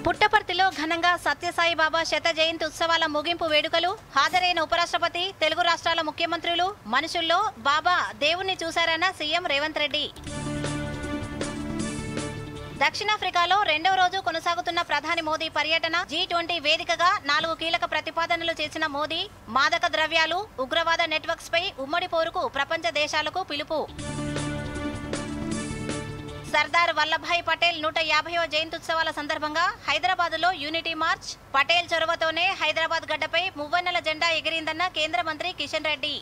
పుట్టపర్తిలో ఘనంగా సత్యసాయి బాబా శత జయంతి ఉత్సవాల ముగింపు వేడుకలు. హాజరైన ఉపరాష్ట్రపతి, తెలుగు రాష్ట్రాల ముఖ్యమంత్రులు. మనుషుల్లో బాబా దేవుణ్ణి చూశారన్న సీఎం రేవంత్ రెడ్డి. దక్షిణాఫ్రికాలో రెండవ రోజు కొనసాగుతున్న ప్రధాని మోదీ పర్యటన. G20 వేదికగా 4 కీలక ప్రతిపాదనలు చేసిన మోదీ. మాదక ద్రవ్యాలు, ఉగ్రవాద నెట్వర్క్స్ పై ఉమ్మడి పోరుకు ప్రపంచ దేశాలకు పిలుపు. సర్దార్ వల్లభాయ్ పటేల్ 150వ జయంత్యుత్సవాల సందర్భంగా హైదరాబాద్లో యూనిటీ మార్చ్. పటేల్ చొరవతోనే హైదరాబాద్ గడ్డపై మువ్వన్నెల జెండా ఎగిరిందన్న కేంద్ర మంత్రి కిషన్ రెడ్డి.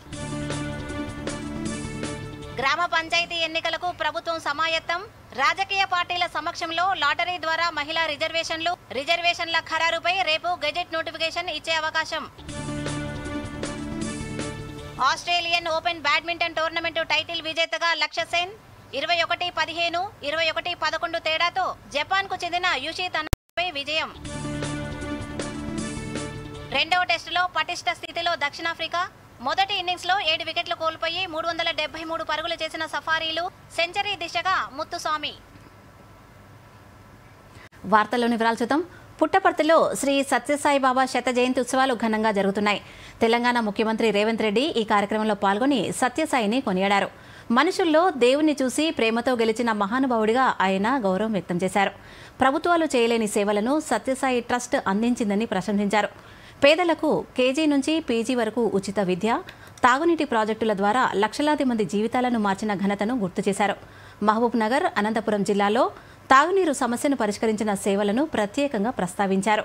గ్రామ పంచాయతీ ఎన్నికలకు ప్రభుత్వం సమాయత్తం. రాజకీయ పార్టీల సమక్షంలో లాటరీ ద్వారా మహిళా రిజర్వేషన్ల ఖరారుపై రేపు గెజెట్ నోటిఫికేషన్ ఇచ్చే అవకాశం. Australian open badminton tournament title విజేతగా లక్ష్య సేన్ 21-15, 21-11 తేడాతో జపాన్కు చెందిన యుషి తనపై విజయం. రెండవ టెస్టులో పటిష్ట స్థితిలో దక్షిణాఫ్రికా. మొదటి ఇన్నింగ్స్లో 7 వికెట్లు కోల్పోయి 373 పరుగులు చేసిన సఫారీలు. సెంచరీ దిశగా ముత్తుస్వామి. వార్తల్లోని వివరాలు చూద్దాం. పుట్టపర్తిలో శ్రీ సత్యసాయిబాబా శత జయంతి ఉత్సవాలు ఘనంగా జరుగుతున్నాయి. తెలంగాణ ముఖ్యమంత్రి రేవంత్ రెడ్డి ఈ కార్యక్రమంలో పాల్గొని సత్యసాయిని కొనియాడారు. మనుషుల్లో దేవుణ్ణి చూసి ప్రేమతో గెలిచిన మహానుభావుడిగా ఆయన గౌరవం వ్యక్తం చేశారు. ప్రభుత్వాలు చేయలేని సేవలను సత్యసాయి ట్రస్ట్ అందించిందని ప్రశంసించారు. పేదలకు కేజీ నుంచి పీజీ వరకు ఉచిత విద్య, తాగునీటి ప్రాజెక్టుల ద్వారా లక్షలాది మంది జీవితాలను మార్చిన ఘనతను గుర్తు చేశారు. మహబూబ్ నగర్, అనంతపురం జిల్లాలో తాగునీరు సమస్యను పరిష్కరించిన సేవలను ప్రత్యేకంగా ప్రస్తావించారు.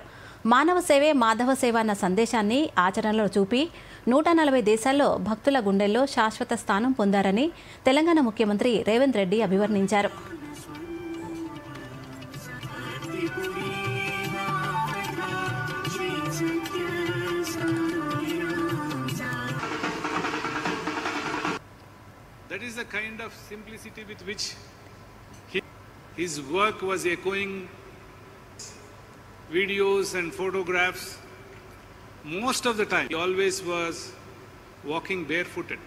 మానవ సేవే మాధవ సేవ అన్న సందేశాన్ని ఆచరణలో చూపి 140 దేశాల్లో భక్తుల గుండెల్లో శాశ్వత స్థానం పొందారని తెలంగాణ ముఖ్యమంత్రి రేవంత్ రెడ్డి అభివర్ణించారు. That is the kind of simplicity with which his work was echoing videos and photographs. Most of the time, he always was walking barefooted.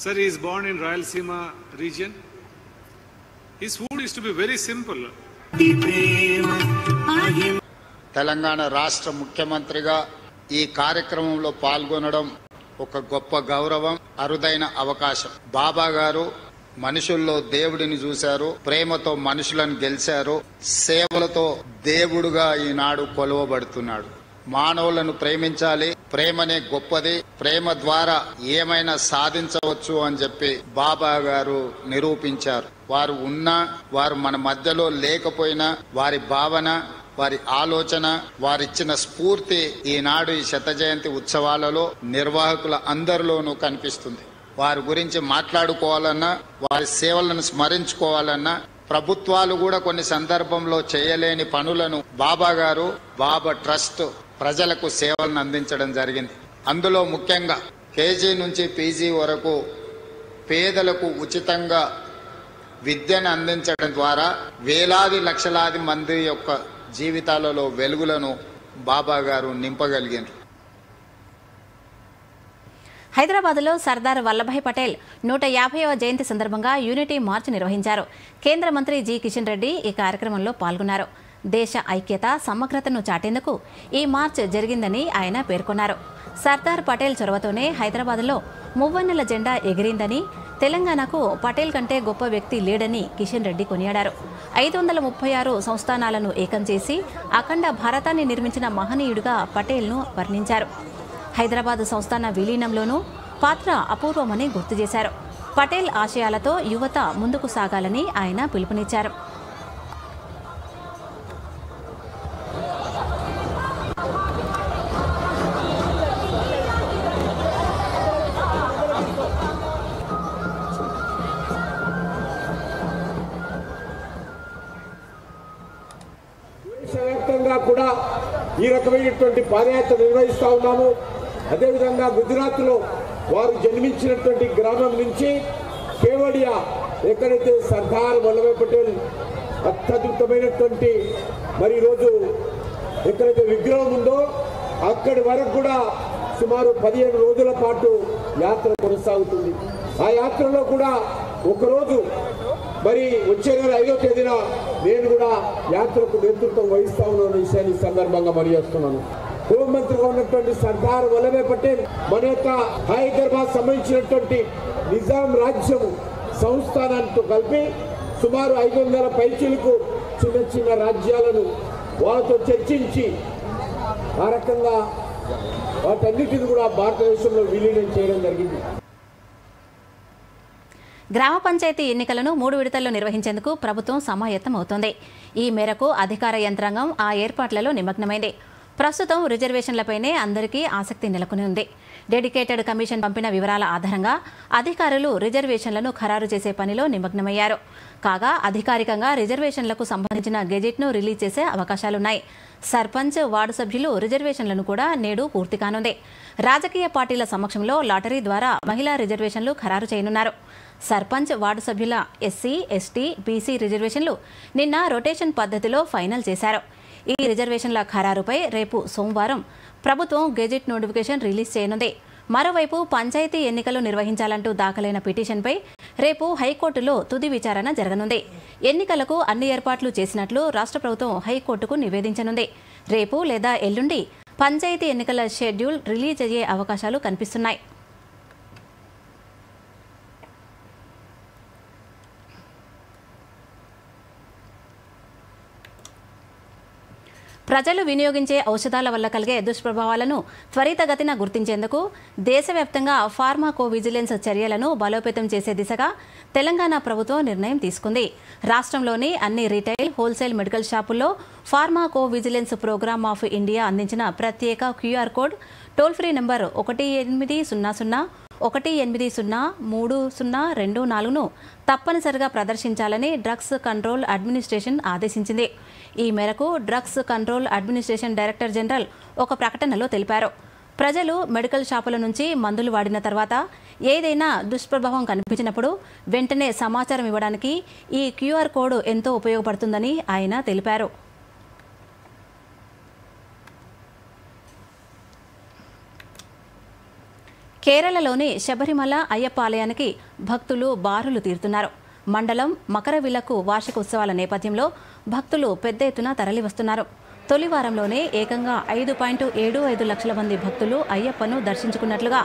Sir, he is born in Rayalaseema region. His food used to be very simple. Telangana రాష్ట్ర ముఖ్యమంత్రిగా ఈ కార్యక్రమంలో పాల్గొనడం ఒక గొప్ప గౌరవం, అరుదైన అవకాశం. బాబా గారు మనుషుల్లో దేవుడిని చూశారు, ప్రేమతో మనుషులను గెలిచారు, సేవలతో దేవుడుగా ఈనాడు కొలువబడుతున్నాడు. మానవులను ప్రేమించాలి, ప్రేమనే గొప్పది, ప్రేమ ద్వారా ఏమైనా సాధించవచ్చు అని చెప్పి బాబా గారు నిరూపించారు. వారు ఉన్నా, వారు మన మధ్యలో లేకపోయినా, వారి భావన, వారి ఆలోచన, వారిచ్చిన స్ఫూర్తి ఈనాడు ఈ శత జయంతి ఉత్సవాలలో నిర్వాహకుల అందరిలోనూ కనిపిస్తుంది. వారి గురించి మాట్లాడుకోవాలన్నా, వారి సేవలను స్మరించుకోవాలన్నా, ప్రభుత్వాలు కూడా కొన్ని సందర్భంలో చేయలేని పనులను బాబా గారు, బాబా ట్రస్ట్ ప్రజలకు సేవలను అందించడం జరిగింది. అందులో ముఖ్యంగా కేజీ నుంచి పీజీ వరకు పేదలకు ఉచితంగా విద్యను అందించడం ద్వారా వేలాది లక్షలాది మంది యొక్క జీవితాలలో వెలుగులను బాబా గారు నింపగలిగారు. హైదరాబాద్లో సర్దార్ వల్లభాయ్ పటేల్ 150వ జయంతి సందర్భంగా యూనిటీ మార్చ్ నిర్వహించారు. కేంద్ర మంత్రి జి కిషన్ రెడ్డి ఈ కార్యక్రమంలో పాల్గొన్నారు. దేశ ఐక్యత, సమగ్రతను చాటేందుకు ఈ మార్చ్ జరిగిందని ఆయన పేర్కొన్నారు. సర్దార్ పటేల్ చొరవతోనే హైదరాబాద్లో మువ్వన్నెల జెండా ఎగిరిందని, తెలంగాణకు పటేల్ కంటే గొప్ప వ్యక్తి లేడని కిషన్ రెడ్డి కొనియాడారు. 536 సంస్థానాలను ఏకం చేసి అఖండ భారతాన్ని నిర్మించిన మహనీయుడిగా పటేల్ను వర్ణించారు. హైదరాబాద్ సంస్థాన విలీనంలోనూ పాత్ర అపూర్వమని గుర్తు చేశారు. పటేల్ ఆశయాలతో యువత ముందుకు సాగాలని ఆయన పిలుపునిచ్చారు. దేశవ్యాప్తంగా కూడా ఈ రకమైనటువంటి పాదయాత్ర నిర్వహిస్తూ ఉన్నాము. అదేవిధంగా గుజరాత్లో వారు జన్మించినటువంటి గ్రామం నుంచి కేవడియా, ఎక్కడైతే సర్దార్ వల్లభాయ్ పటేల్ అత్యద్భుతమైనటువంటి మరి ఈరోజు ఎక్కడైతే విగ్రహం ఉందో అక్కడి వరకు కూడా సుమారు 15 రోజుల పాటు యాత్ర కొనసాగుతుంది. ఆ యాత్రలో కూడా ఒకరోజు మరి వచ్చే నెల 5వ తేదీన నేను కూడా యాత్రకు నేతృత్వం వహిస్తా ఉన్న విషయాన్ని సందర్భంగా మనయేస్తున్నాను. హోంమంత్రిగా ఉన్నటువంటి సర్దార్ వల్లభాయ్ పటేల్ మన యొక్క హైదరాబాద్ సంబంధించినటువంటి నిజాం రాజ్యము సంస్థానాలతో కలిపి సుమారు 500 పైచీలకు చిన్న చిన్న రాజ్యాలను వాళ్ళతో చర్చించి ఆ రకంగా వాటన్నిటిని కూడా భారతదేశంలో విలీనం చేయడం జరిగింది. గ్రామ పంచాయతీ ఎన్నికలను 3 విడతల్లో నిర్వహించేందుకు ప్రభుత్వం సమాయత్తమవుతోంది. ఈ మేరకు అధికార యంత్రాంగం ఆ ఏర్పాట్లలో నిమగ్నమైంది. ప్రస్తుతం రిజర్వేషన్లపైనే అందరికీ ఆసక్తి నెలకొని ఉంది. డెడికేటెడ్ కమిషన్ పంపిన వివరాల ఆధారంగా అధికారులు రిజర్వేషన్లను ఖరారు చేసే పనిలో నిమగ్నమయ్యారు. కాగా అధికారికంగా రిజర్వేషన్లకు సంబంధించిన గెజిట్ను రిలీజ్ చేసే అవకాశాలున్నాయి. సర్పంచ్, వార్డు సభ్యులు రిజర్వేషన్లను కూడా నేడు పూర్తి కానుంది. రాజకీయ పార్టీల సమక్షంలో లాటరీ ద్వారా మహిళా రిజర్వేషన్లు ఖరారు చేయనున్నారు. సర్పంచ్, వార్డు సభ్యుల ఎస్సీ, ఎస్టీ, బీసీ రిజర్వేషన్లు నిన్న రొటేషన్ పద్ధతిలో ఫైనల్ చేశారు. ఈ రిజర్వేషన్ల ఖరారుపై రేపు సోమవారం ప్రభుత్వం గెజిట్ నోటిఫికేషన్ రిలీజ్ చేయనుంది. మరోవైపు పంచాయతీ ఎన్నికలు నిర్వహించాలంటూ దాఖలైన పిటిషన్పై రేపు హైకోర్టులో తుది విచారణ జరగనుంది. ఎన్నికలకు అన్ని ఏర్పాట్లు చేసినట్లు రాష్ట్ర ప్రభుత్వం హైకోర్టుకు నివేదించనుంది. రేపు లేదా ఎల్లుండి పంచాయతీ ఎన్నికల షెడ్యూల్ రిలీజ్ అయ్యే అవకాశాలు కనిపిస్తున్నాయి. ప్రజలు వినియోగించే ఔషధాల వల్ల కలిగే దుష్ప్రభావాలను త్వరితగతిన గుర్తించేందుకు దేశవ్యాప్తంగా ఫార్మాకోవిజిలెన్స్ చర్యలను బలోపేతం చేసే దిశగా తెలంగాణ ప్రభుత్వం నిర్ణయం తీసుకుంది. రాష్ట్రంలోని అన్ని రిటైల్, హోల్సేల్ మెడికల్ షాపుల్లో ఫార్మాకోవిజిలెన్స్ ప్రోగ్రామ్ ఆఫ్ ఇండియా అందించిన ప్రత్యేక QR code, toll free number 1800-1803-3024ను తప్పనిసరిగా ప్రదర్శించాలని డ్రగ్స్ కంట్రోల్ అడ్మినిస్ట్రేషన్ ఆదేశించింది. ఈ మేరకు drugs control administration director general ఒక ప్రకటనలో తెలిపారు. ప్రజలు మెడికల్ షాపుల నుంచి మందులు వాడిన తర్వాత ఏదైనా దుష్ప్రభావం కనిపించినప్పుడు వెంటనే సమాచారం ఇవ్వడానికి ఈ క్యూఆర్ కోడ్ ఎంతో ఉపయోగపడుతుందని ఆయన తెలిపారు. కేరళలోని శబరిమల అయ్యప్ప ఆలయానికి భక్తులు బారులు తీరుతున్నారు. మండలం మకరవిలకు వార్షిక ఉత్సవాల నేపథ్యంలో భక్తులు పెద్ద ఎత్తున తరలివస్తున్నారు. తొలి వారంలోనే ఏకంగా 5.75 లక్షల మంది భక్తులు అయ్యప్పను దర్శించుకున్నట్లుగా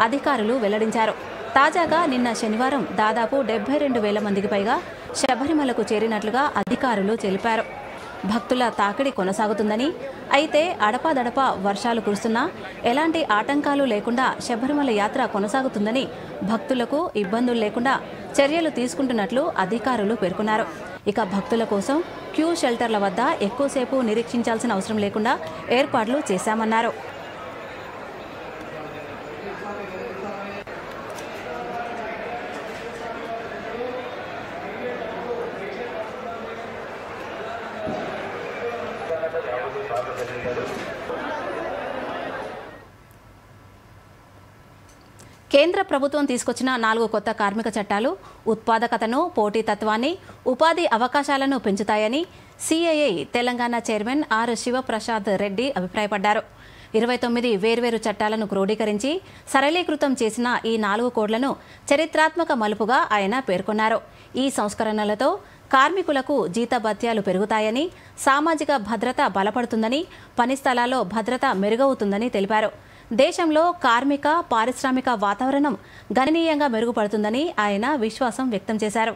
అధికారులు వెల్లడించారు. తాజాగా నిన్న శనివారం దాదాపు 72,000 మందికి పైగా శబరిమలకు చేరినట్లుగా అధికారులు తెలిపారు. భక్తుల తాకిడి కొనసాగుతుందని, అయితే అడపాదడపా వర్షాలు కురుస్తున్నా ఎలాంటి ఆటంకాలు లేకుండా శబరిమల యాత్ర కొనసాగుతుందని, భక్తులకు ఇబ్బందులు లేకుండా చర్యలు తీసుకుంటున్నట్లు అధికారులు పేర్కొన్నారు. ఇక భక్తుల కోసం క్యూ షెల్టర్ల వద్ద ఎక్కువసేపు నిరీక్షించాల్సిన అవసరం లేకుండా ఏర్పాట్లు చేశామన్నారు. కేంద్ర ప్రభుత్వం తీసుకొచ్చిన 4 కొత్త కార్మిక చట్టాలు ఉత్పాదకతను, పోటీతత్వాన్ని, ఉపాధి అవకాశాలను పెంచుతాయని CII Telangana chairman R Shivaprasad Reddy అభిప్రాయపడ్డారు. 29 వేర్వేరు చట్టాలను క్రోడీకరించి సరళీకృతం చేసిన ఈ 4 కోడ్లను చరిత్రాత్మక మలుపుగా ఆయన పేర్కొన్నారు. ఈ సంస్కరణలతో కార్మికులకు జీతభత్యాలు పెరుగుతాయని, సామాజిక భద్రత బలపడుతుందని, పని స్థలాల్లో భద్రత మెరుగవుతుందని తెలిపారు. దేశంలో కార్మిక, పారిశ్రామిక వాతావరణం గణనీయంగా మెరుగుపడుతుందని ఆయన విశ్వాసం వ్యక్తం చేశారు.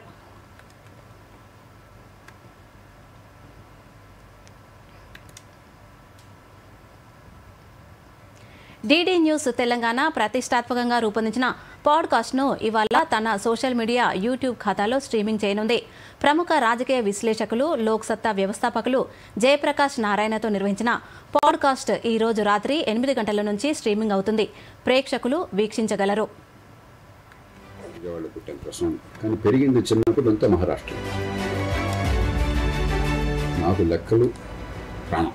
డీడీ న్యూస్ తెలంగాణ ప్రతిష్టాత్మకంగా రూపొందించిన పాడ్కాస్ట్ను ఇవాళ తన సోషల్ మీడియా యూట్యూబ్ ఖాతాలో స్ట్రీమింగ్ చేయనుంది. ప్రముఖ రాజకీయ విశ్లేషకులు, లోక్ సత్తా వ్యవస్థాపకులు జయప్రకాష్ నారాయణతో నిర్వహించిన పాడ్కాస్ట్ ఈ రోజు రాత్రి 8 గంటల నుంచి స్ట్రీమింగ్ అవుతుంది. ప్రేక్షకులు వీక్షించగలరు. కానీ పెరిగింది చిన్నప్పుడు అంతా మహారాష్ట్ర. నాకు లెక్కలు ప్రాణం.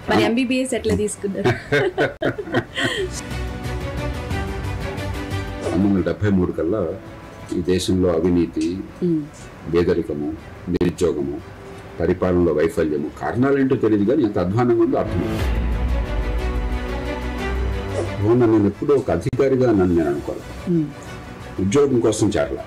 మరి ఎంబీబీఎస్ ఎట్లా తీసుకున్నారు? 1973 కల్లా ఈ దేశంలో అవినీతి, పేదరికము, నిరుద్యోగము, పరిపాలనలో వైఫల్యము కారణాలేంటో తెలియదు, కానీ ఎంత అధ్వానంగా ఉందో అర్థమైంది. నేను ఎప్పుడూ ఒక అధికారిగా నేను అనుకోవాలి. ఉద్యోగం కోసం చేరలా.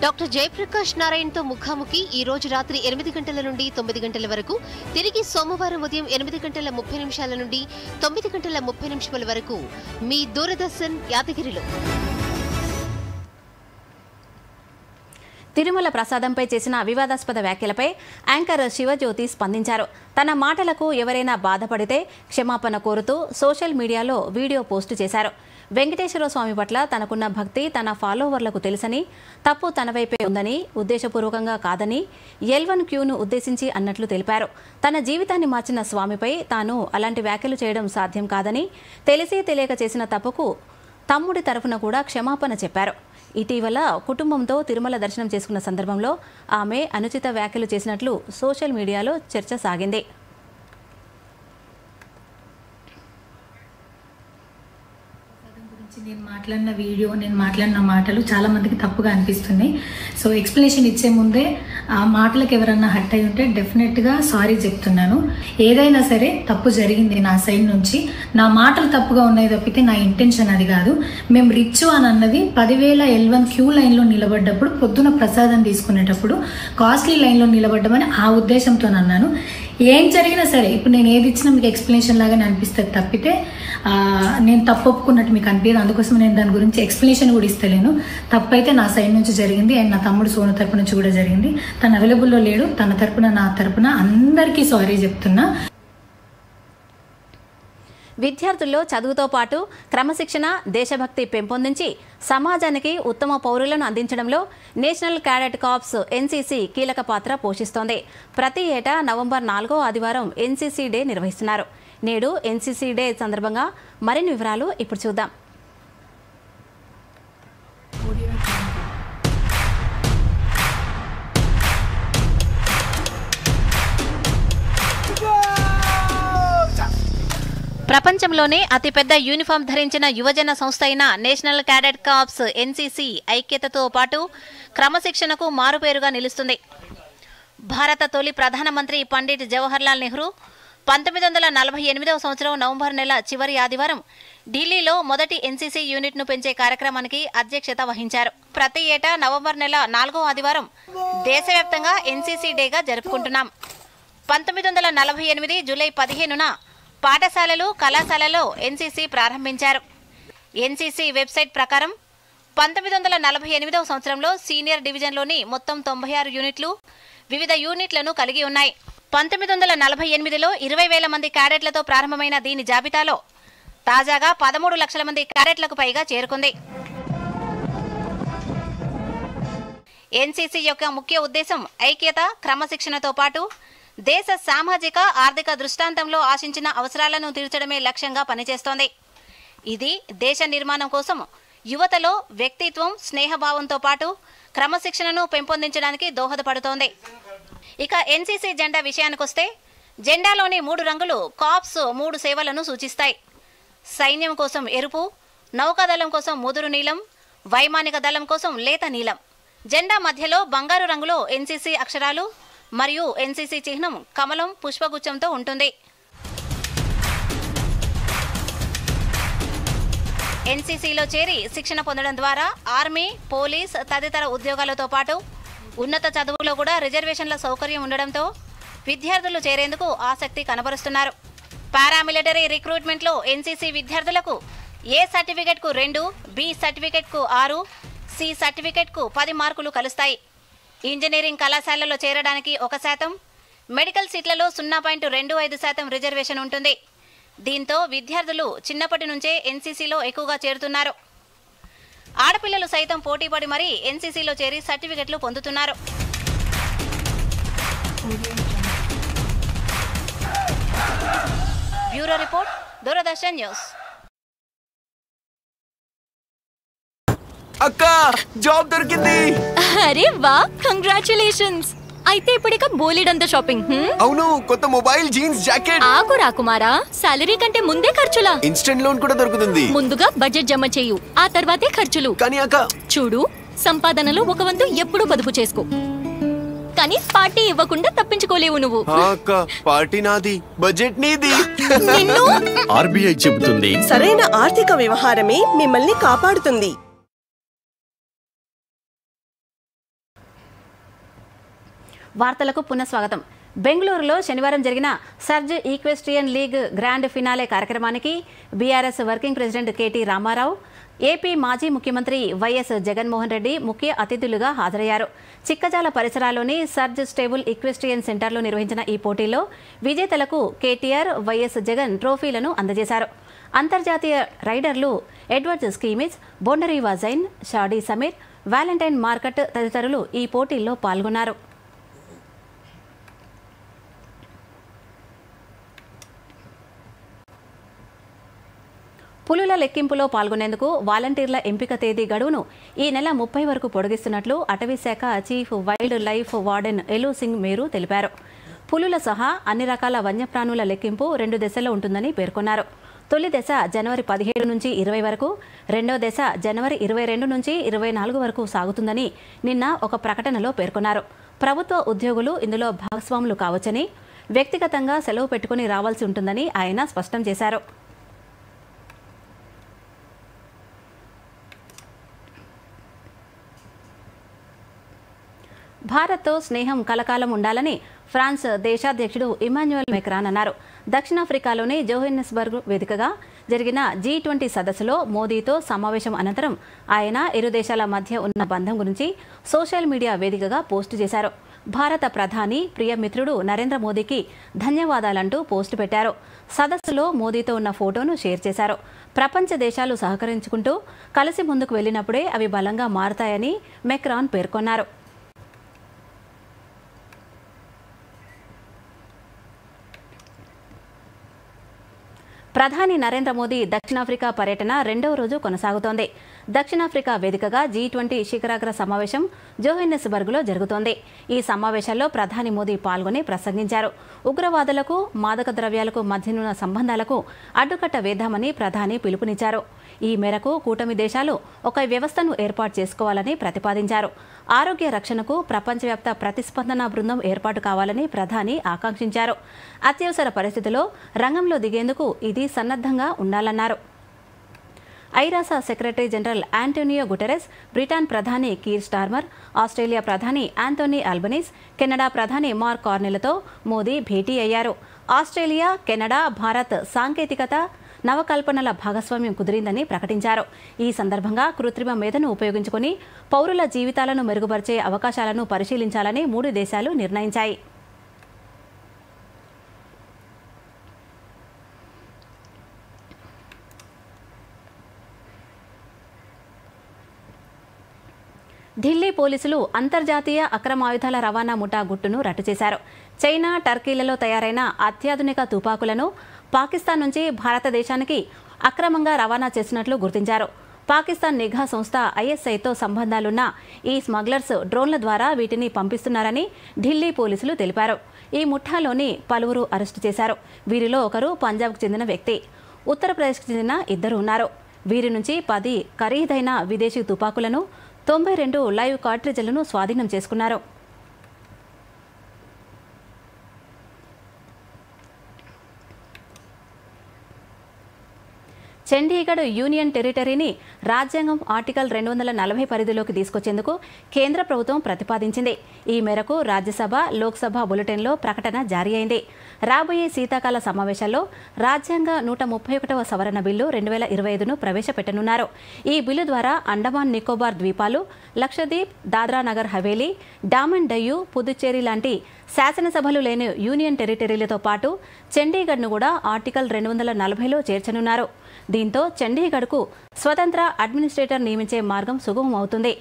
డాక్టర్ జయప్రకాష్ నారాయణ్తో ముఖాముఖి ఈ రోజు రాత్రి 8 గంటల నుండి 9 గంటల వరకు, తిరిగి సోమవారం ఉదయం 8 గంటల 30 నిమిషాల నుండి 9 గంటల 30 నిమిషాల వరకు మీ దూరదర్శన్ యాదగిరిలో. తిరుమల ప్రసాదంపై చేసిన వివాదాస్పద వ్యాఖ్యలపై యాంకర్ శివజ్యోతి స్పందించారు. తన మాటలకు ఎవరైనా బాధపడితే క్షమాపణ కోరుతూ సోషల్ మీడియాలో వీడియో పోస్టు చేశారు. వెంకటేశ్వర స్వామి పట్ల తనకున్న భక్తి తన ఫాలోవర్లకు తెలుసని, తప్పు తన వైపే ఉందని, ఉద్దేశపూర్వకంగా కాదని L1Qను ఉద్దేశించి అన్నట్లు తెలిపారు. తన జీవితాన్ని మార్చిన స్వామిపై తాను అలాంటి వ్యాఖ్యలు చేయడం సాధ్యం కాదని, తెలిసి తెలియక చేసిన తప్పుకు తమ్ముడి తరఫున కూడా క్షమాపణ చెప్పారు. ఇటీవల కుటుంబంతో తిరుమల దర్శనం చేసుకున్న సందర్భంలో ఆమె అనుచిత వ్యాఖ్యలు చేసినట్లు సోషల్ మీడియాలో చర్చ సాగింది. నేను మాట్లాడిన వీడియో, నేను మాట్లాడిన మాటలు చాలా మందికి తప్పుగా అనిపిస్తున్నాయి. సో ఎక్స్ప్లెనేషన్ ఇచ్చే ముందే ఆ మాటలకు ఎవరన్నా హర్ట్ అయి ఉంటే డెఫినెట్గా సారీ చెప్తున్నాను. ఏదైనా సరే తప్పు జరిగింది నా సైడ్ నుంచి, నా మాటలు తప్పుగా ఉన్నాయి తప్పితే నా ఇంటెన్షన్ అది కాదు. మేము రిచ్ అని అన్నది 10,000 L1Q లైన్లో నిలబడ్డప్పుడు, పొద్దున ప్రసాదం తీసుకునేటప్పుడు కాస్ట్లీ లైన్లో నిలబడ్డమని ఆ ఉద్దేశంతో అన్నాను. ఏం జరిగినా సరే ఇప్పుడు నేను ఏది ఇచ్చినా మీకు ఎక్స్ప్లెనేషన్ లాగానే అనిపిస్తుంది తప్పితే నేను తప్పు ఒప్పుకున్నట్టు మీకు అనిపించదు. అందుకోసం నేను దాని గురించి ఎక్స్ప్లెనేషన్ కూడా ఇస్తలేను. తప్పైతే నా సైడ్ నుంచి జరిగింది అండ్ నా తమ్ముడు సోను తరపు నుంచి కూడా జరిగింది. తను అవైలబుల్లో లేడు. తన తరపున నా తరపున అందరికీ సారీ చెప్తున్నా. విద్యార్థుల్లో చదువుతో పాటు క్రమశిక్షణ, దేశభక్తి పెంపొందించి సమాజానికి ఉత్తమ పౌరులను అందించడంలో నేషనల్ క్యాడెట్ కార్ప్స్ NCC కీలక పాత్ర పోషిస్తోంది. ప్రతి ఏటా నవంబర్ 4వ ఆదివారం NCC డే నిర్వహిస్తున్నారు. నేడు NCC డే సందర్భంగా మరిన్ని వివరాలు ఇప్పుడు చూద్దాం. ప్రపంచంలోనే అతిపెద్ద యూనిఫామ్ ధరించిన యువజన సంస్థ అయిన నేషనల్ క్యాడెట్ కార్ప్స్ NCC ఐక్యతతో పాటు క్రమశిక్షణకు మారుపేరుగా నిలుస్తుంది. భారత తొలి ప్రధానమంత్రి పండిట్ జవహర్లాల్ నెహ్రూ 1948వ సంవత్సరం నవంబర్ నెల చివరి ఆదివారం ఢిల్లీలో మొదటి NCC యూనిట్ను పెంచే కార్యక్రమానికి అధ్యక్షత వహించారు. ప్రతి ఏటా నవంబర్ నెల 4వ ఆదివారం దేశవ్యాప్తంగా NCC డేగా జరుపుకుంటున్నాం. 1948 జూలై 15న పాఠశాలలు, కళాశాలలో NCC ప్రారంభించారు. NCC వెబ్సైట్ ప్రకారం 1948వ సంవత్సరంలో సీనియర్ డివిజన్లోని మొత్తం 96 యూనిట్లు వివిధ యూనిట్లను కలిగి ఉన్నాయి. 1948లో 20,000 మంది క్యాడెట్లతో ప్రారంభమైన దీని జాబితాలో తాజాగా 13 లక్షల మంది క్యాడెట్లకు పైగా చేరుకుంది. NCC యొక్క ముఖ్య ఉద్దేశం ఐక్యత, క్రమశిక్షణతో పాటు దేశ సామాజిక, ఆర్థిక దృష్టాంతంలో ఆశించిన అవసరాలను తీర్చడమే లక్ష్యంగా పనిచేస్తోంది. ఇది దేశ నిర్మాణం కోసం యువతలో వ్యక్తిత్వం, స్నేహభావంతో పాటు క్రమశిక్షణను పెంపొందించడానికి దోహదపడుతోంది. ఇక NCC జెండా విషయానికొస్తే జెండాలోని 3 రంగులు కార్ప్స్ 3 సేవలను సూచిస్తాయి. సైన్యం కోసం ఎరుపు, నౌకాదళం కోసం ముదురు నీలం, వైమానిక దళం కోసం లేత నీలం. జెండా మధ్యలో బంగారు రంగులో NCC అక్షరాలు మరియు NCC చిహ్నం కమలం, పుష్పగుచ్చంతో ఉంటుంది. NCCలో చేరి శిక్షణ పొందడం ద్వారా ఆర్మీ, పోలీస్ తదితర ఉద్యోగాలతో పాటు ఉన్నత చదువులో కూడా రిజర్వేషన్ల సౌకర్యం ఉండడంతో విద్యార్థులు చేరేందుకు ఆసక్తి కనబరుస్తున్నారు. పారామిలిటరీ రిక్రూట్మెంట్లో NCC విద్యార్థులకు A సర్టిఫికెట్కు 2, B సర్టిఫికెట్కు 6, C సర్టిఫికెట్కు 10 మార్కులు కలుస్తాయి. ఇంజనీరింగ్ కళాశాలలో చేరడానికి 1%, మెడికల్ సీట్లలో 0.25% రిజర్వేషన్ ఉంటుంది. దీంతో విద్యార్థులు చిన్నప్పటి నుంచే NCCలో ఎక్కువగా చేరుతున్నారు. ఆడపిల్లలు సైతం పోటీపడి మరీ NCCలో చేరి సర్టిఫికెట్లు పొందుతున్నారు. Bureau report, Doordarshan news. అక్క, జాబ్ దొరికింది. అరే వా, కంగ్రాచులేషన్స్. అయితే ఇప్పుడిక బోలెడంత షాపింగ్. అవును, కొత్త మొబైల్, జీన్స్, జాకెట్. ఆగు రాకుమారా, సాలరీ కంటే ముందే ఖర్చులా? ఇన్స్టెంట్ లోన్ కూడా దొరుకుతుంది. ముందుగా బడ్జెట్ జమ చేయు, ఆ తర్వాతే ఖర్చులు. కానీ అక్క చూడు, సంపాదనలో ఒక వంతు ఎప్పుడూ పొదుపు చేసుకో, కానీ పార్టీ ఇవ్వకుండా తప్పించుకోలేవు నువ్వు. అక్క, పార్టీ నాది, బడ్జెట్ నీది. RBI చెబుతుంది, సరైన ఆర్థిక వ్యవహారమే మిమ్మల్ని కాపాడుతుంది. వార్తలకు పునఃస్వాగతం. బెంగళూరులో శనివారం జరిగిన surge equestrian league grand finale కార్యక్రమానికి బీఆర్ఎస్ వర్కింగ్ ప్రెసిడెంట్ కేటీ రామారావు, ఏపీ మాజీ ముఖ్యమంత్రి వైఎస్ జగన్మోహన్ రెడ్డి ముఖ్య అతిథులుగా హాజరయ్యారు. చిక్కజాల పరిసరాల్లోని సర్జ్ స్టేబుల్ ఈక్వెస్ట్రియన్ సెంటర్లో నిర్వహించిన ఈ పోటీలో విజేతలకు కేటీఆర్, వైఎస్ జగన్ ట్రోఫీలను అందజేశారు. అంతర్జాతీయ రైడర్లు ఎడ్వర్డ్ స్కీమిజ్, బొండరీ వాజైన్, షాడీ సమీర్, వ్యాలంటైన్ మార్కెట్ తదితరులు ఈ పోటీల్లో పాల్గొన్నారు. పులుల లెక్కింపులో పాల్గొనేందుకు వాలంటీర్ల ఎంపిక తేదీ గడువును ఈ నెల 30 వరకు పొడిగిస్తున్నట్లు అటవీశాఖ chief wildlife warden Elu Singh Meru తెలిపారు. పులుల సహా అన్ని రకాల వన్యప్రాణుల లెక్కింపు 2 దశల్లో ఉంటుందని పేర్కొన్నారు. తొలి దశ జనవరి 17 నుంచి 20 వరకు, రెండో దశ జనవరి 22 నుంచి 24 వరకు సాగుతుందని నిన్న ఒక ప్రకటనలో పేర్కొన్నారు. ప్రభుత్వ ఉద్యోగులు ఇందులో భాగస్వాములు కావచ్చని, వ్యక్తిగతంగా సెలవు పెట్టుకుని రావాల్సి ఉంటుందని ఆయన స్పష్టం చేశారు. భారత్తో స్నేహం కలకాలం ఉండాలని ఫ్రాన్స్ దేశాధ్యక్షుడు ఇమాన్యుయల్ మెక్రాన్ అన్నారు. దక్షిణాఫ్రికాలోని జోహెన్నెస్బర్గ్ వేదికగా జరిగిన G20 సదస్సులో మోదీతో సమావేశం అనంతరం ఆయన ఇరు దేశాల మధ్య ఉన్న బంధం గురించి సోషల్ మీడియా వేదికగా పోస్టు చేశారు. భారత ప్రధాని ప్రియమిత్రుడు నరేంద్ర మోదీకి ధన్యవాదాలంటూ పోస్టు పెట్టారు. సదస్సులో మోదీతో ఉన్న ఫోటోను షేర్ చేశారు. ప్రపంచ దేశాలు సహకరించుకుంటూ కలిసి ముందుకు వెళ్లినప్పుడే అవి బలంగా మారుతాయని మెక్రాన్ పేర్కొన్నారు. ప్రధాని నరేంద్ర మోదీ దక్షిణాఫ్రికా పర్యటన 2వ రోజు కొనసాగుతోంది. దక్షిణాఫ్రికా వేదికగా G20 శిఖరాగ్ర సమావేశం జోహెన్నెస్బర్గ్లో జరుగుతోంది. ఈ సమావేశంలో ప్రధాని మోదీ పాల్గొని ప్రసంగించారు. ఉగ్రవాదులకు, మాదక ద్రవ్యాలకు మధ్యనున్న సంబంధాలకు అడ్డుకట్ట వేద్దామని ప్రధాని పిలుపునిచ్చారు. ఈ మేరకు కూటమి దేశాలు ఒక వ్యవస్థను ఏర్పాటు చేసుకోవాలని ప్రతిపాదించారు. ఆరోగ్య రక్షణకు ప్రపంచవ్యాప్త ప్రతిస్పందన బృందం ఏర్పాటు కావాలని ప్రధాని ఆకాంక్షించారు. అత్యవసర పరిస్థితుల్లో రంగంలో దిగేందుకు ఇది సన్నద్ధంగా ఉండాలన్నారు. ఐరాస secretary general Antonio Guterres, Britain ప్రధాని కీర్ స్టార్మర్, ఆస్ట్రేలియా ప్రధాని ఆంటోనీ ఆల్బనీస్, కెనడా ప్రధాని మార్క్ కార్నెలతో మోదీ భేటీ అయ్యారు. ఆస్ట్రేలియా, కెనడా, భారత్ సాంకేతికత, నవకల్పనల భాగస్వామ్యం కుదిరిందని ప్రకటించారు. ఈ సందర్భంగా కృత్రిమ మేధను ఉపయోగించుకుని పౌరుల జీవితాలను మెరుగుపరిచే అవకాశాలను పరిశీలించాలని 3 దేశాలు నిర్ణయించాయి. ఢిల్లీ పోలీసులు అంతర్జాతీయ అక్రమాయుధాల రవాణా ముఠా గుట్టును రట్టు చేశారు. చైనా, టర్కీలలో తయారైన అత్యాధునిక తుపాకులను పాకిస్తాన్ నుంచి భారతదేశానికి అక్రమంగా రవాణా చేసినట్లు గుర్తించారు. పాకిస్తాన్ నిఘా సంస్థ ISIతో సంబంధాలున్న ఈ స్మగ్లర్స్ డ్రోన్ల ద్వారా వీటిని పంపిస్తున్నారని ఢిల్లీ పోలీసులు తెలిపారు. ఈ ముఠాలోని పలువురు అరెస్టు చేశారు. వీరిలో ఒకరు పంజాబ్కు చెందిన వ్యక్తి, ఉత్తరప్రదేశ్కు చెందిన 2 ఉన్నారు. వీరి నుంచి 10 ఖరీదైన విదేశీ తుపాకులను, 92 లైవ్ కార్ట్రిడ్జ్లను స్వాధీనం చేసుకున్నారు. చండీగఢ్ యూనియన్ టెరిటరీని రాజ్యాంగం ఆర్టికల్ 240 పరిధిలోకి తీసుకొచ్చేందుకు కేంద్ర ప్రభుత్వం ప్రతిపాదించింది. ఈ మేరకు రాజ్యసభ, లోక్సభ బులెటిన్లో ప్రకటన జారీ అయింది. రాబోయే శీతాకాల సమావేశాల్లో రాజ్యాంగ 131వ సవరణ బిల్లు 2025ను ప్రవేశపెట్టనున్నారు. ఈ బిల్లు ద్వారా అండమాన్ నికోబార్ ద్వీపాలు, లక్షద్వీప్, దాద్రా నగర్ హవేలీ, డామన్ డయ్యూ, పుదుచ్చేరి లాంటి శాసనసభలు లేని యూనియన్ టెరిటరీలతో పాటు చండీగఢ్ను కూడా ఆర్టికల్ 240లో చేర్చనున్నారు. దీంతో చండీగఢ్కు స్వతంత్ర అడ్మినిస్ట్రేటర్ నియమించే మార్గం సుగమం అవుతుంది.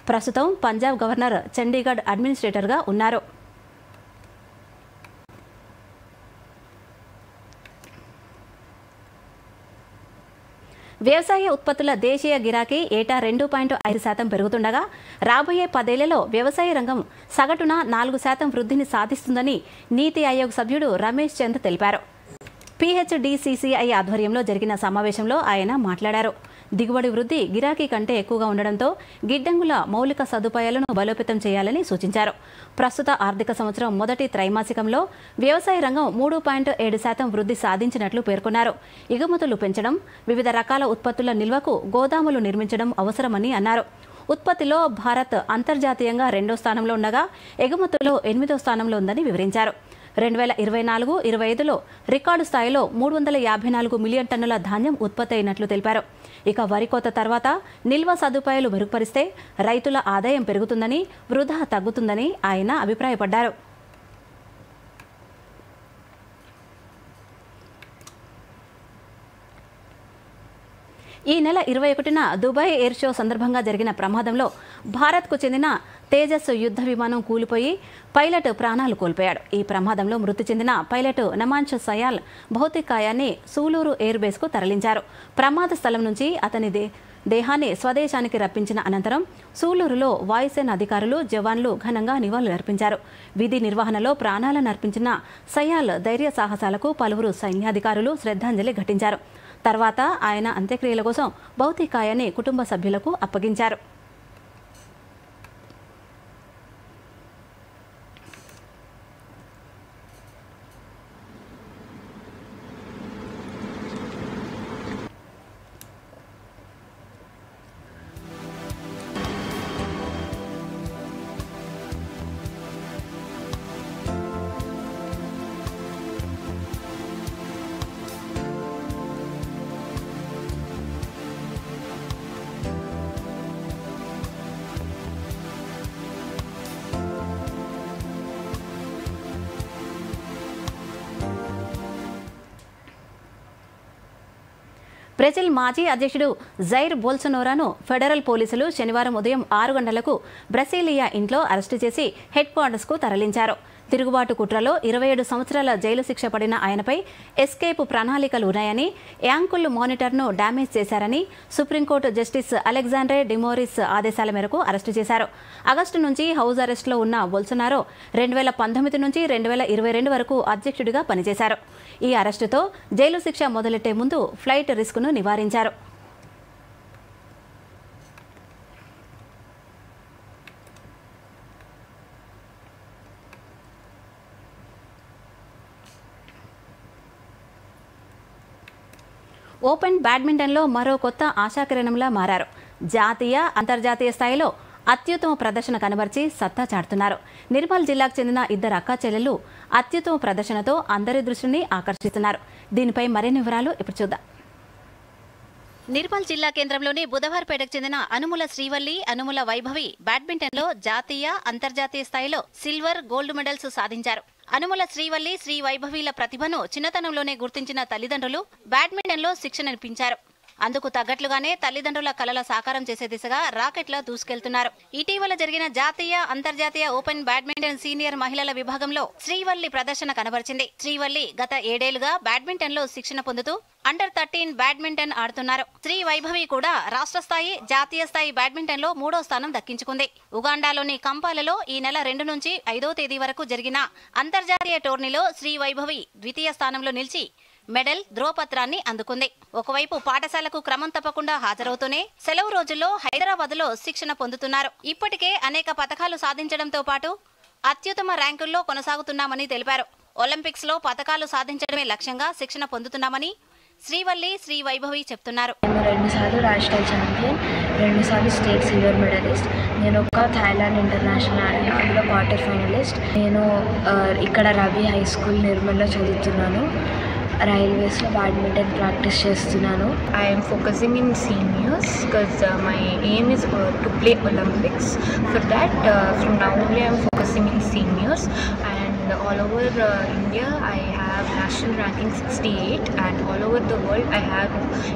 ప్రస్తుతం పంజాబ్ గవర్నర్ చండీగఢ్ అడ్మినిస్ట్రేటర్గా ఉన్నారు. వ్యవసాయ ఉత్పత్తుల దేశీయ గిరాకీ ఏటా 2.5% పెరుగుతుండగా రాబోయే 10 ఏళ్లలో వ్యవసాయ రంగం సగటున 4% వృద్ధిని సాధిస్తుందని నీతి ఆయోగ్ సభ్యుడు రమేష్ చంద్ తెలిపారు. PHDCCI ఆధ్వర్యంలో జరిగిన సమావేశంలో ఆయన మాట్లాడారు. దిగుబడి వృద్ధి గిరాకీ కంటే ఎక్కువగా ఉండడంతో గిడ్డంగుల మౌలిక సదుపాయాలను బలోపేతం చేయాలని సూచించారు. ప్రస్తుత ఆర్థిక సంవత్సరం మొదటి త్రైమాసికంలో వ్యవసాయ రంగం 3.7% వృద్ధి సాధించినట్లు పేర్కొన్నారు. ఎగుమతులు పెంచడం, వివిధ రకాల ఉత్పత్తుల నిల్వకు గోదాములు నిర్మించడం అవసరమని అన్నారు. ఉత్పత్తిలో భారత్ అంతర్జాతీయంగా 2వ స్థానంలో ఉండగా ఎగుమతుల్లో 8వ స్థానంలో ఉందని వివరించారు. 2024-25లో రికార్డు స్థాయిలో 354 మిలియన్ టన్నుల ధాన్యం ఉత్పత్తి అయినట్లు తెలిపారు. ఇక వరి కోత తర్వాత నిల్వ సదుపాయాలు మెరుగుపరిస్తే రైతుల ఆదాయం పెరుగుతుందని, వృధా తగ్గుతుందని ఆయన అభిప్రాయపడ్డారు. ఈ నెల 21న దుబాయ్ ఎయిర్ షో సందర్భంగా జరిగిన ప్రమాదంలో భారత్కు చెందిన తేజస్ యుద్ధ విమానం కూలిపోయి పైలట్ ప్రాణాలు కోల్పోయాడు. ఈ ప్రమాదంలో మృతి చెందిన పైలట్ నమాంచ్ సయాల్ భౌతికాయాన్ని సూలూరు ఎయిర్ బేస్కు తరలించారు. ప్రమాద స్థలం నుంచి అతని దేహాన్ని స్వదేశానికి రప్పించిన అనంతరం సూలూరులో వాయుసేన అధికారులు, జవాన్లు ఘనంగా నివాళులర్పించారు. విధి నిర్వహణలో ప్రాణాలను అర్పించిన సయాల్ ధైర్య సాహసాలకు పలువురు సైన్యాధికారులు శ్రద్ధాంజలి ఘటించారు. తర్వాత ఆయన అంత్యక్రియల కోసం భౌతికాయాన్ని కుటుంబ సభ్యులకు అప్పగించారు. బ్రెజిల్ మాజీ అధ్యక్షుడు జైర్ బోల్సోనారోను ఫెడరల్ పోలీసులు శనివారం ఉదయం 6 గంటలకు బ్రసీలియా ఇంట్లో అరెస్టు చేసి హెడ్ క్వార్టర్స్కు తరలించారు. తిరుగుబాటు కుట్రలో 27 సంవత్సరాల జైలు శిక్ష పడిన ఆయనపై ఎస్కేప్ ప్రణాళికలు ఉన్నాయని, యాంకుల్ మానిటర్ను డ్యామేజ్ చేశారని సుప్రీంకోర్టు జస్టిస్ అలెగ్జాండ్రే డిమోరిస్ ఆదేశాల మేరకు అరెస్టు చేశారు. ఆగస్టు నుంచి హౌస్ అరెస్టులో ఉన్న బోల్సోనారో 2019 నుంచి 2022 వరకు అధ్యక్షుడిగా పనిచేశారు. ఈ అరెస్టుతో జైలు శిక్ష మొదలెట్టే ముందు ఫ్లైట్ రిస్క్ను నివారించారు. ఓపెన్ బ్యాడ్మింటన్లో మరో కొత్త ఆశాకిరణంలా మారారు. జాతీయ, అంతర్జాతీయ స్థాయిలో అత్యుత్తమ ప్రదర్శన కనబర్చి సత్తా చాటుతున్నారు. నిర్మల్ జిల్లాకు చెందిన 2 అక్కా చెల్లెలు అత్యుత్తమ ప్రదర్శనతో అందరి దృష్టిని ఆకర్షిస్తున్నారు. దీనిపై మరిన్ని వివరాలు ఇప్పుడు చూద్దాం. నిర్మల్ జిల్లా కేంద్రంలోని బుధవార్పేటకు చెందిన అనుముల శ్రీవల్లి, అనుముల వైభవి బ్యాడ్మింటన్లో జాతీయ, అంతర్జాతీయ స్థాయిలో సిల్వర్, గోల్డ్ మెడల్స్ సాధించారు. అనుముల శ్రీవల్లి, శ్రీ వైభవీల ప్రతిభను చిన్నతనంలోనే గుర్తించిన తల్లిదండ్రులు బ్యాడ్మింటన్లో శిక్షణనిపించారు. అందుకు తగ్గట్లుగానే తల్లిదండ్రుల కలల సాకారం చేసే దిశగా రాకెట్లా దూసుకెళ్తున్నారు. ఇటీవల జరిగిన జాతీయ, అంతర్జాతీయ ఓపెన్ బ్యాడ్మింటన్ సీనియర్ మహిళల విభాగంలో శ్రీవల్లి ప్రదర్శన కనబరిచింది. శ్రీవల్లి గత 7 ఏళ్లుగా బ్యాడ్మింటన్లో శిక్షణ పొందుతూ అండర్ 13 బ్యాడ్మింటన్ ఆడుతున్నారు. శ్రీ వైభవి కూడా రాష్ట్ర స్థాయి, జాతీయ స్థాయి బ్యాడ్మింటన్లో 3వ స్థానం దక్కించుకుంది. ఉగాండాలోని కంపాలలో ఈ నెల 2 నుంచి 5వ తేదీ వరకు జరిగిన అంతర్జాతీయ టోర్నీలో శ్రీ వైభవి ద్వితీయ స్థానంలో నిలిచి మెడల్, ధ్రువపత్రాన్ని అందుకుంది. ఒకవైపు పాఠశాలకు క్రమం తప్పకుండా హాజరవుతూనే సెలవు రోజుల్లో హైదరాబాద్లో శిక్షణ పొందుతున్నారు. ఇప్పటికే అనేక పతకాలు సాధించడంతో పాటు అత్యుత్తమ ర్యాంకుల్లో కొనసాగుతున్నామని తెలిపారు. ఒలింపిక్స్ లో పతకాలు సాధించడమే లక్ష్యంగా శిక్షణ పొందుతున్నామని శ్రీవల్లి, శ్రీ వైభవి చెప్తున్నారు. 2 సార్లు నేషనల్ ఛాంపియన్, 2 సార్లు స్టేట్ సిల్వర్ మెడలిస్ట్. నేను ఒక థాయిలాండ్ ఇంటర్నేషనల్ ఆడిన, అందులో క్వార్టర్ ఫైనలిస్ట్. నేను ఇక్కడ రవి హై స్కూల్ నిర్మల్లో చదువుతున్నాను. రైల్వేస్లో బ్యాడ్మింటన్ ప్రాక్టీస్ చేస్తున్నాను. I'm focusing in seniors because my aim is to play Olympics. For that from now only I'm focusing in seniors and all over India I have national ranking 68 and all over the world I have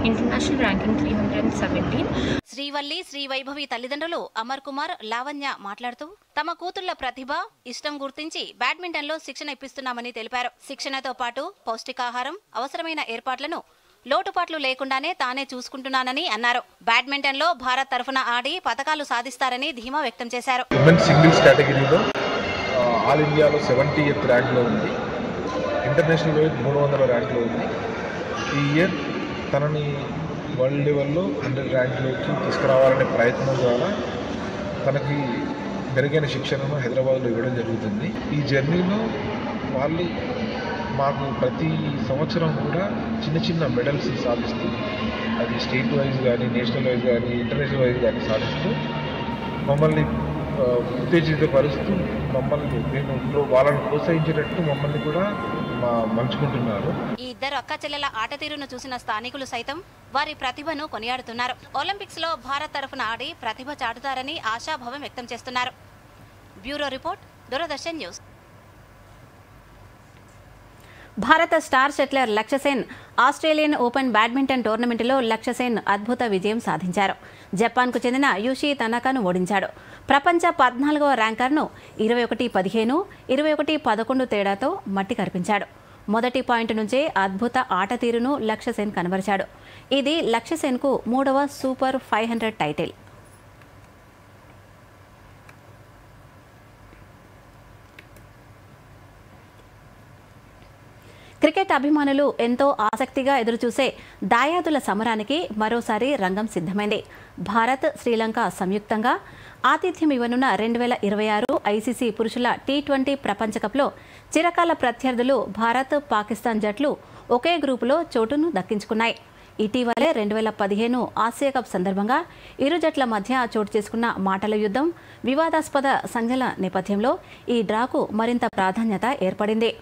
international ranking 317. Srivalli, Sri Vaibhavi తల్లిదండ్రులు అమర్ కుమార్, లావణ్య మాట్లాడుతూ తమ కూతుళ్ల ప్రతిభ, ఇష్టం గుర్తించి బ్యాడ్మింటన్లో శిక్షణ ఇప్పిస్తున్నామని తెలిపారు. శిక్షణతో పాటు పౌష్టికాహారం, అవసరమైన ఏర్పాట్లను లోటుపాట్లు లేకుండానే తానే చూసుకుంటున్నానని అన్నారు. బ్యాడ్మింటన్లో భారత్ తరఫున ఆడి పతకాలు సాధిస్తారని ధీమా వ్యక్తం చేశారు. ఆల్ ఇండియాలో 70th ర్యాంక్లో ఉంది, ఇంటర్నేషనల్ వైజ్ 300 ర్యాంక్లో ఉంది. ఈ ఇయర్ తనని వరల్డ్ లెవెల్లో 100 ర్యాంక్లోకి తీసుకురావాలనే ప్రయత్నం ద్వారా తనకి మెరుగైన శిక్షణను హైదరాబాద్లో ఇవ్వడం జరుగుతుంది. ఈ జర్నీలో వాళ్ళు మాకు ప్రతి సంవత్సరం కూడా చిన్న చిన్న మెడల్స్ సాధిస్తూ, అది స్టేట్ వైజ్ కానీ, నేషనల్ వైజ్ కానీ, ఇంటర్నేషనల్ వైజ్ కానీ సాధిస్తూ మమ్మల్ని ఉత్తేజితపరుస్తూ వాళ్ళని ప్రోత్సహించేటట్టు మమ్మల్ని కూడా మలుచుకుంటున్నారు. ఈ ఇద్దరు అక్క చెల్లెల ఆట తీరును చూసిన స్థానికులు సైతం వారి ప్రతిభను కొనియాడుతున్నారు. ఒలింపిక్స్ లో భారత్ తరఫున ఆడి ప్రతిభ చాటుతారని ఆశాభావం వ్యక్తం చేస్తున్నారు. Bureau report, Doordarshan news. భారత star shuttler Lakshya Sen Australian open badminton టోర్నమెంటులో లక్ష్యసేన్ అద్భుత విజయం సాధించారు. జపాన్కు చెందిన యూషి తనకాను ఓడించాడు. ప్రపంచ 14వ ర్యాంకర్ను 21-15, 21-11 తేడాతో మట్టి కరిపించాడు. మొదటి పాయింట్ నుంచే అద్భుత ఆట తీరును లక్ష్యసేన్ కనబరిచాడు. ఇది లక్ష్యసేన్కు 3వ సూపర్ 500 టైటిల్. క్రికెట్ అభిమానులు ఎంతో ఆసక్తిగా ఎదురుచూసే దాయాదుల సమరానికి మరోసారి రంగం సిద్ధమైంది. భారత్, శ్రీలంక సంయుక్తంగా ఆతిథ్యం ఇవ్వనున్న 2026 ఐసీసీ పురుషుల T20 ప్రపంచ కప్లో చిరకాల ప్రత్యర్థులు భారత్, పాకిస్తాన్ జట్లు ఒకే గ్రూపులో చోటును దక్కించుకున్నాయి. ఇటీవలే 2015 ఆసియా కప్ సందర్భంగా ఇరు జట్ల మధ్య చోటు చేసుకున్న మాటల యుద్ధం, వివాదాస్పద సంఘటనల నేపథ్యంలో ఈ డ్రాకు మరింత ప్రాధాన్యత ఏర్పడింది.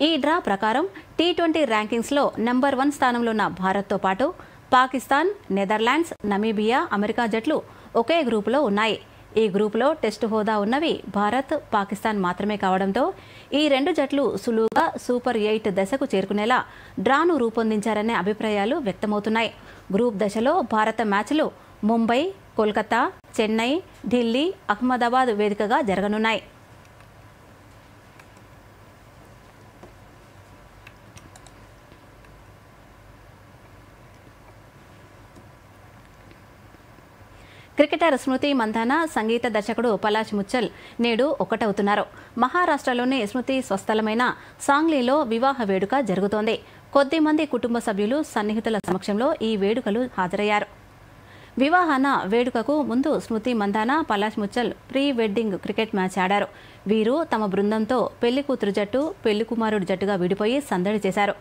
ఈ డ్రా ప్రకారం T20 ర్యాంకింగ్స్లో నెంబర్ 1 స్థానంలో ఉన్న భారత్తో పాటు పాకిస్తాన్, నెదర్లాండ్స్, నమీబియా, అమెరికా జట్లు ఒకే గ్రూపులో ఉన్నాయి. ఈ గ్రూపులో టెస్టు హోదా ఉన్నవి భారత్, పాకిస్తాన్ మాత్రమే కావడంతో ఈ రెండు జట్లు సులువుగా సూపర్ 8 దశకు చేరుకునేలా డ్రాను రూపొందించారనే అభిప్రాయాలు వ్యక్తమవుతున్నాయి. గ్రూప్ దశలో భారత మ్యాచ్లు ముంబై, కోల్కతా, చెన్నై, ఢిల్లీ, అహ్మదాబాద్ వేదికగా జరగనున్నాయి. క్రికెటర్ స్మృతి మంధాన, సంగీత దర్శకుడు పలాష్ ముచ్చల్ నేడు ఒకటవుతున్నారు. మహారాష్ట్రలోని స్మృతి స్వస్థలమైన సాంగ్లీలో వివాహ వేడుక జరుగుతోంది. కొద్దిమంది కుటుంబ సభ్యులు, సన్నిహితుల సమక్షంలో ఈ వేడుకలు హాజరయ్యారు. వివాహన వేడుకకు ముందు స్మృతి Mandhana, Palash Muchhal pre wedding cricket match ఆడారు. వీరు తమ బృందంతో పెళ్లి కూతురు జట్టు, పెళ్లి కుమారుడు జట్టుగా విడిపోయి సందడి చేశారు.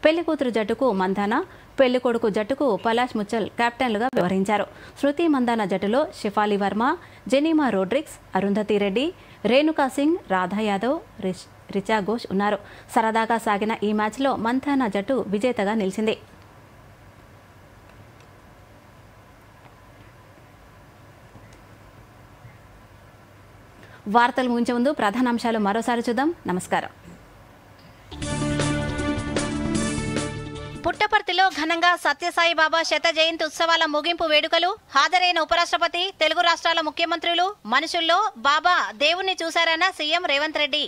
పెళ్లి కూతురు జట్టుకు మంధాన, పెళ్లి కొడుకు జట్టుకు పలాష్ ముచ్చల్ కెప్టెన్లుగా వ్యవహరించారు. స్మృతి మంధాన జట్టులో షెఫాలి వర్మ, జెనీమా రోడ్రిక్స్, అరుంధతి రెడ్డి, రేణుకా సింగ్, రాధా యాదవ్, రిచా ఘోష్ ఉన్నారు. సరదాగా సాగిన ఈ మ్యాచ్లో మంధాన జట్టు విజేతగా నిలిచింది. వార్తలు ముగించే ముందు ప్రధానాంశాలు మరోసారి చూద్దాం. నమస్కారం. పుట్టపర్తిలో ఘనంగా సత్యసాయిబాబా శత జయంతి ఉత్సవాల ముగింపు వేడుకలు. హాజరైన ఉపరాష్ట్రపతి, తెలుగు రాష్ట్రాల ముఖ్యమంత్రులు. మనుషుల్లో బాబా దేవుణ్ణి చూశారన్న సీఎం రేవంత్ రెడ్డి.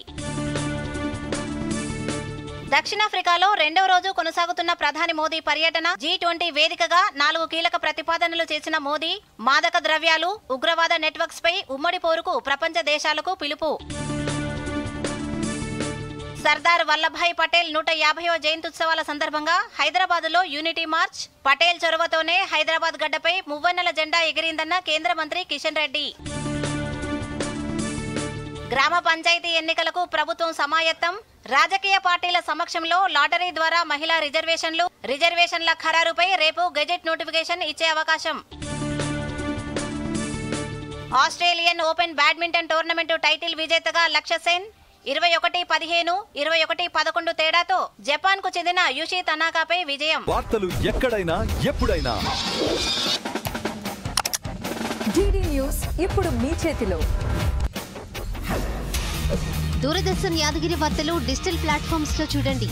దక్షిణాఫ్రికాలో 2వ రోజు కొనసాగుతున్న ప్రధాని మోదీ పర్యటన. G20 వేదికగా 4 కీలక ప్రతిపాదనలు చేసిన మోదీ. మాదక ద్రవ్యాలు, ఉగ్రవాద నెట్వర్క్స్ పై ఉమ్మడి పోరుకు ప్రపంచ దేశాలకు పిలుపు. సర్దార్ వల్లభాయ్ పటేల్ 150వ జయంత్యుత్సవాల సందర్భంగా హైదరాబాద్లో యూనిటీ మార్చ్. పటేల్ చొరవతోనే హైదరాబాద్ గడ్డపై మువ్వన్నెల జెండా ఎగిరిందన్న కేంద్ర మంత్రి కిషన్ రెడ్డి. గ్రామ పంచాయతీ ఎన్నికలకు ప్రభుత్వం సమాయత్తం. రాజకీయ పార్టీల సమక్షంలో లాటరీ ద్వారా మహిళా రిజర్వేషన్ల ఖరారుపై రేపు గెజెట్ నోటిఫికేషన్ ఇచ్చే అవకాశం. Australian open badminton tournament title విజేతగా లక్ష్యసేన్ 21-15, 21-11 తేడాతో జపాన్ కు చెందిన యూషి తనాకాపై విజయం. వార్తలు ఎక్కడైనా ఎప్పుడైనా DD న్యూస్ ఇప్పుడు మీ చేతిలో. దూరదర్శన్ యాదగిరి వార్తలు డిజిటల్ ప్లాట్ఫామ్స్ లో చూడండి.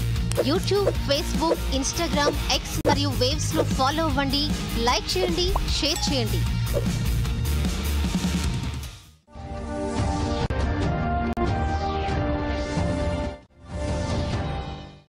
యూట్యూబ్, ఫేస్బుక్, ఇన్స్టాగ్రామ్, X మరియు వేవ్స్ లో ఫాలో అవ్వండి. లైక్ చేయండి, షేర్ చేయండి.